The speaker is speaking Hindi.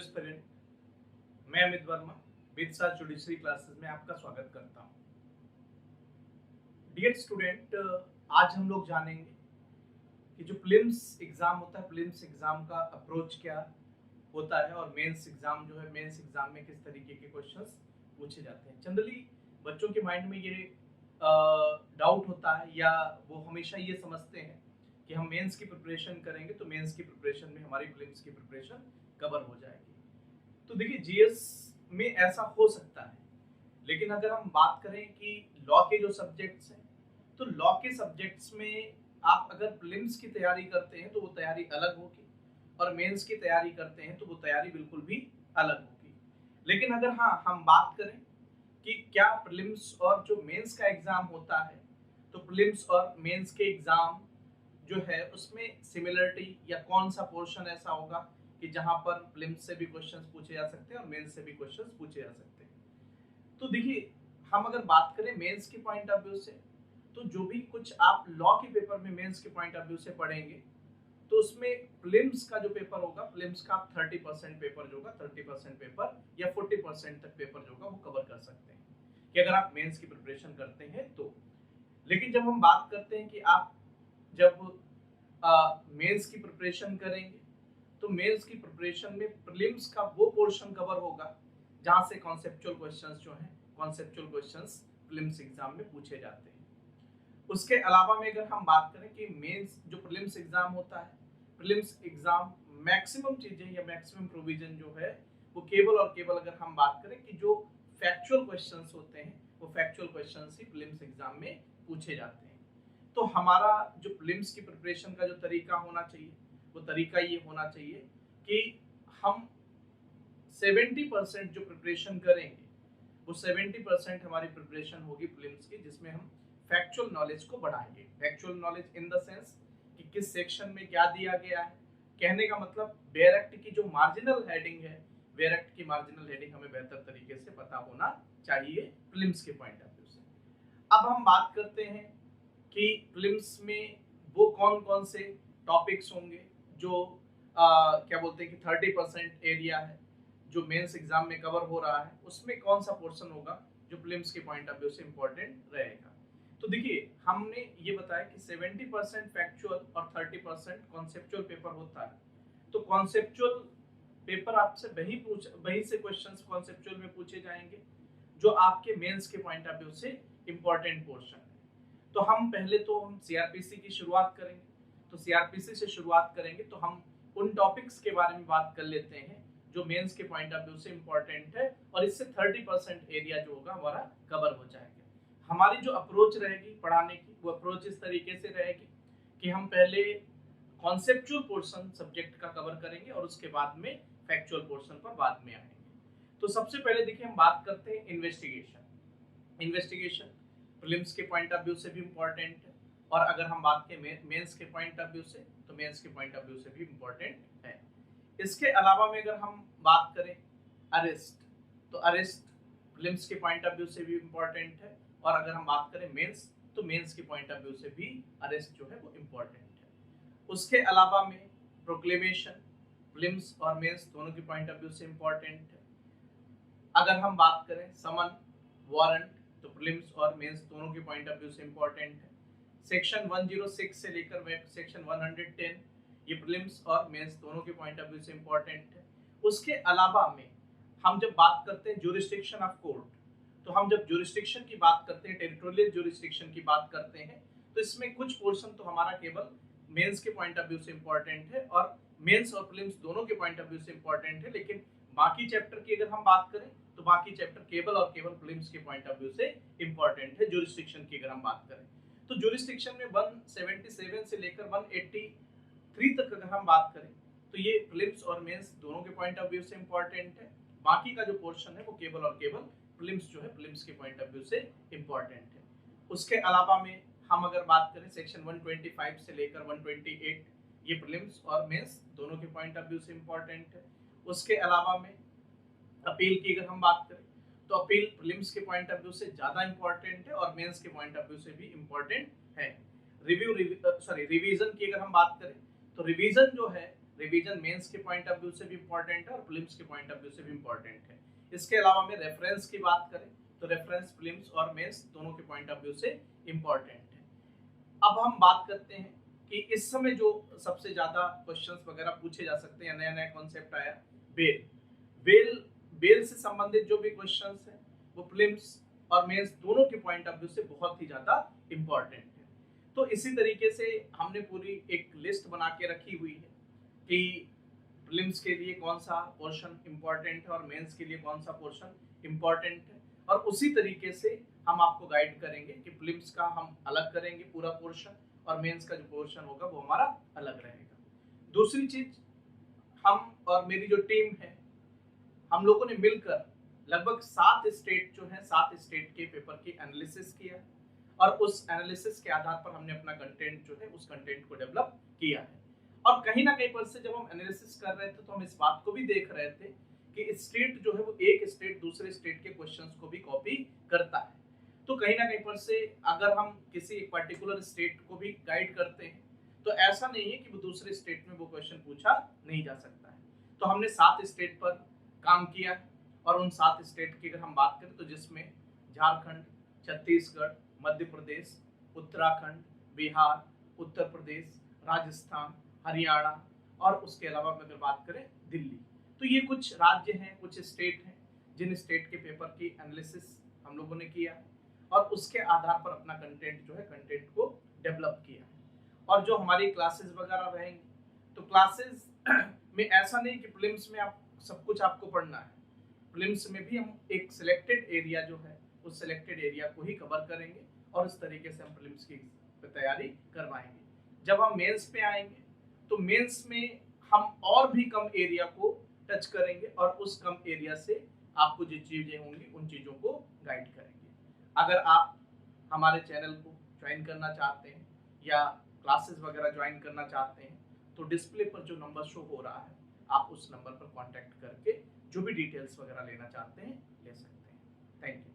एस्पिरेंट, मैं Amit Verma with judiciary classes में आपका स्वागत करता हूं। डियर स्टूडेंट, आज हम लोग जानेंगे कि जो प्रीलिम्स एग्जाम होता है, प्रीलिम्स एग्जाम का अप्रोच क्या होता है और मेंस एग्जाम जो है, मेंस एग्जाम में किस तरीके के क्वेश्चंस पूछे जाते हैं। जनरली बच्चों के माइंड में ये डाउट होता है या वो हमेशा ये समझते हैं कि हम मेंस की प्रिपरेशन करेंगे तो मेंस की प्रिपरेशन में हमारी प्रीलिम्स की प्रिपरेशन कवर हो जाएगी। तो देखिए, जीएस में ऐसा हो सकता है, लेकिन अगर हम बात करें कि लॉ के जो सब्जेक्ट्स हैं, तो लॉ के सब्जेक्ट्स में आप अगर प्रीलिम्स की तैयारी करते हैं तो वो तैयारी अलग होगी, और मेंस की तैयारी करते हैं तो वो तैयारी बिल्कुल भी अलग होगी। लेकिन अगर हम बात करें कि क्या प्रीलिम्स और जो मेंस का एग्जाम होता है, तो प्रीलिम्स और मेंस के एग्जाम जो है उसमें सिमिलरिटी या कौन सा पोर्शन ऐसा होगा कि जहां पर प्रीलिम्स से भी क्वेश्चंस पूछे जा सकते हैं और मेंस से भी क्वेश्चंस पूछे जा सकते हैं। तो देखिए, हम अगर बात करें मेंस के पॉइंट ऑफ व्यू से, तो जो भी कुछ आप लॉ के पेपर में मेंस के पॉइंट ऑफ व्यू से पढ़ेंगे, तो उसमें प्रीलिम्स का जो पेपर होगा, प्रीलिम्स का आप 30% पेपर जो होगा, 30% पेपर या 40% तक पेपर जो होगा वो कवर कर सकते हैं कि अगर आप मेंस की प्रिपरेशन करते हैं तो। लेकिन जब हम बात करते हैं कि आप जब मेंस की प्रिपरेशन करेंगे, तो मेंस की प्रिपरेशन में प्रीलिम्स का वो पोर्शन कवर होगा जहां से कॉन्सेप्चुअल क्वेश्चंस जो हैं, कॉन्सेप्चुअल क्वेश्चंस प्रीलिम्स एग्जाम में पूछे जाते हैं। उसके अलावा में अगर हम बात करें कि मेंस जो प्रीलिम्स एग्जाम होता है, प्रीलिम्स एग्जाम मैक्सिमम चीजें या मैक्सिमम प्रोविजन जो है वो केवल और केवल अगर हम बात करें कि जो फैक्चुअल क्वेश्चंस होते हैं, वो फैक्चुअल क्वेश्चंस ही प्रीलिम्स एग्जाम में पूछे जाते हैं। तो हमारा जो प्रीलिम्स की प्रिपरेशन का जो तरीका होना चाहिए, वो तरीका ये होना चाहिए कि हम 70% जो प्रिपरेशन करेंगे, वो 70% हमारी प्रिपरेशन होगी प्रीलिम्स की, जिसमें हम फैक्चुअल नॉलेज को बढ़ाएंगे। Factual knowledge in the sense कि किस सेक्शन में क्या दिया गया है। कहने का मतलब बेयर एक्ट की जो मार्जिनल हेडिंग है, बेयर एक्ट की मार्जिनल हेडिंग हमें बेहतर तरीके से पता होना चाहिए प्रीलिम्स के पॉइंट ऑफ व्यू से। अब हम बात करते हैं कि प्रीलिम्स में वो कौन कौन से टॉपिक्स होंगे जो क्या बोलते हैं कि 30% एरिया है जो मेंस एग्जाम में कवर हो रहा है, उसमें कौन सा पोर्शन होगा जो प्रीलिम्स के पॉइंट ऑफ व्यू से इंपॉर्टेंट रहेगा। तो देखिए, हमने ये बताया कि 70% फैक्चुअल और 30% कॉन्सेप्चुअल पेपर होता है। तो कॉन्सेप्चुअल पेपर आपसे वही से क्वेश्चंस कॉन्सेप्चुअल में पूछे जाएंगे जो आपके मेंस के पॉइंट ऑफ व्यू से इंपॉर्टेंट पोर्शन है। तो हम पहले तो हम सीआरपीसी की शुरुआत करेंगे। तो सीआरपीसी से शुरुआत करेंगे तो हम उन टॉपिक्स के बारे में बात कर लेते हैं जो मेंस के पॉइंट ऑफ व्यू से इंपॉर्टेंट है, और इससे 30% एरिया जो होगा हमारा कवर हो जाएगा। हमारी जो अप्रोच रहेगी पढ़ाने की, वो अप्रोच इस तरीके से रहेगी कि हम पहले कॉन्सेप्चुअल पोर्शन सब्जेक्ट का कवर करेंगे और उसके बाद में फैक्चुअल पोर्शन पर बाद में आएंगे। तो सबसे पहले देखिए, हम बात करते हैं इन्वेस्टिगेशन। इन्वेस्टिगेशन प्रीलिम्स के पॉइंट ऑफ व्यू से भी इंपॉर्टेंट है, और अगर हम बात करें मेंस के पॉइंट ऑफ व्यू से, तो मेंस के पॉइंट ऑफ व्यू से भी इंपॉर्टेंट है। इसके अलावा में अगर हम बात करें अरेस्ट, तो अरेस्ट प्रीलिम्स के पॉइंट ऑफ व्यू से भी इंपॉर्टेंट है, और अगर हम बात करें मेंस, तो मेंस के पॉइंट ऑफ व्यू से भी अरेस्ट जो है वो इंपॉर्टेंट है। उसके अलावा में प्रोक्लेमेशन प्रीलिम्स और मेंस दोनों के पॉइंट ऑफ व्यू से इंपॉर्टेंट है। अगर हम बात करें समन, वारंट, तो प्रीलिम्स और मेंस दोनों के पॉइंट ऑफ व्यू से इंपॉर्टेंट है। सेक्शन 106 से लेकर सेक्शन 110, ये प्रीलिम्स और मेंस दोनों के पॉइंट ऑफ व्यू से इंपॉर्टेंट है। उसके अलावा में हम जब बात करते हैं ज्यूरिसडिक्शन ऑफ कोर्ट, तो हम जब ज्यूरिसडिक्शन की बात करते हैं, टेरिटोरियल ज्यूरिसडिक्शन की बात करते हैं, तो इसमें कुछ पोर्शन तो हमारा केवल मेंस के पॉइंट ऑफ व्यू से इंपॉर्टेंट है, और मेंस और प्रीलिम्स दोनों के पॉइंट ऑफ व्यू से इंपॉर्टेंट है। लेकिन बाकी चैप्टर की अगर हम बात करें, तो बाकी चैप्टर केवल और केवल प्रीलिम्स के पॉइंट ऑफ व्यू से इंपॉर्टेंट है। ज्यूरिसडिक्शन की अगर हम बात करें, तो ज्यूरिसडिक्शन में 177 से लेकर 183 तक अगर हम बात करें, तो ये प्रीलिम्स और मेंस दोनों के पॉइंट ऑफ व्यू से इंपॉर्टेंट है। बाकी का जो पोर्शन है वो केवल और केवल प्रीलिम्स जो है, प्रीलिम्स के पॉइंट ऑफ व्यू से इंपॉर्टेंट है। उसके अलावा में हम अगर बात करें सेक्शन 125 से लेकर 128, ये प्रीलिम्स और मेंस दोनों के पॉइंट ऑफ व्यू से इंपॉर्टेंट है। उसके अलावा में अपील की अगर हम बात करें, तो अपील प्रीलिम्स के पॉइंट ऑफ व्यू से ज्यादा इंपॉर्टेंट है और मेंस के पॉइंट ऑफ व्यू से भी इंपॉर्टेंट है। रिवीजन की अगर हम बात करें, तो रिवीजन जो है रिवीजन मेंस के पॉइंट ऑफ व्यू से भी इम्पोर्टेंट है और प्रीलिम्स के पॉइंट ऑफ व्यू से भी इम्पोर्टेंट है। इसके अलावा में रेफरेंस की बात करें तो रेफरेंस प्रीलिम्स और मेंस दोनों के पॉइंट ऑफ व्यू से इम्पोर्टेंट है। अब हम बात करते हैं कि इस समय जो सबसे ज्यादा क्वेश्चंस वगैरह पूछे जा सकते हैं, नया नया कॉन्सेप्ट आया बेल। बेल बेल से संबंधित जो भी क्वेश्चंस हैं वो प्रीलिम्स और मेंस दोनों के पॉइंट ऑफ व्यू से बहुत ही ज्यादा इम्पोर्टेंट है। तो इसी तरीके से हमने पूरी एक लिस्ट बना के रखी हुई है कि प्रीलिम्स के लिए कौन सा पोर्शन इम्पोर्टेंट है और मेंस के लिए कौन सा पोर्शन इम्पोर्टेंट है, और उसी तरीके से हम आपको गाइड करेंगे कि प्रीलिम्स का हम अलग करेंगे पूरा पोर्शन और मेंस का जो पोर्शन होगा वो हमारा अलग रहेगा। दूसरी चीज, हम और मेरी जो टीम है, हम लोगों ने मिलकर लगभग 7 स्टेट जो है 7 स्टेट के पेपर की एनालिसिस किया और उस एनालिसिस के आधार पर हमने अपना कंटेंट जो है उस कंटेंट को डेवलप किया है। और कहीं ना कहीं पर से जब हम एनालिसिस कर रहे थे तो हम इस बात को भी देख रहे थे कि स्टेट जो है वो एक स्टेट दूसरे स्टेट के क्वेश्चंस को भी कॉपी करता है। तो कहीं ना कहीं पर से अगर हम किसी एक पर्टिकुलर स्टेट को भी गाइड करते हैं तो ऐसा नहीं है कि वो दूसरे स्टेट में वो क्वेश्चन पूछा नहीं जा सकता है। तो हमने 7 स्टेट पर काम किया और उन 7 स्टेट की अगर हम बात करें तो जिसमें झारखंड, छत्तीसगढ़, मध्य प्रदेश, उत्तराखंड, बिहार, उत्तर प्रदेश, राजस्थान, हरियाणा और उसके अलावा अगर बात करें दिल्ली। तो ये कुछ राज्य हैं, कुछ स्टेट हैं जिन स्टेट के पेपर की एनालिसिस हम लोगों ने किया और उसके आधार पर अपना कंटेंट जो है कंटेंट को डेवलप किया। और जो हमारी क्लासेस वगैरह रहेंगी तो क्लासेस में ऐसा नहीं कि प्रीलिम्स में आप सब कुछ आपको पढ़ना है। प्रीलिम्स में भी हम एक सिलेक्टेड एरिया जो है उस सिलेक्टेड एरिया को ही कवर करेंगे और इस तरीके से हम प्रीलिम्स की तैयारी करवाएंगे। जब हम मेंस पे आएंगे तो मेंस में हम और भी कम एरिया को टच करेंगे और उस कम एरिया से आपको जो चीजें होंगी उन चीजों को गाइड करेंगे। अगर आप हमारे चैनल को ज्वाइन करना चाहते हैं या क्लासेस वगैरह ज्वाइन करना चाहते हैं तो डिस्प्ले पर जो नंबर शो हो रहा है आप उस नंबर पर कांटेक्ट करके जो भी डिटेल्स वगैरह लेना चाहते हैं ले सकते हैं। Thank you.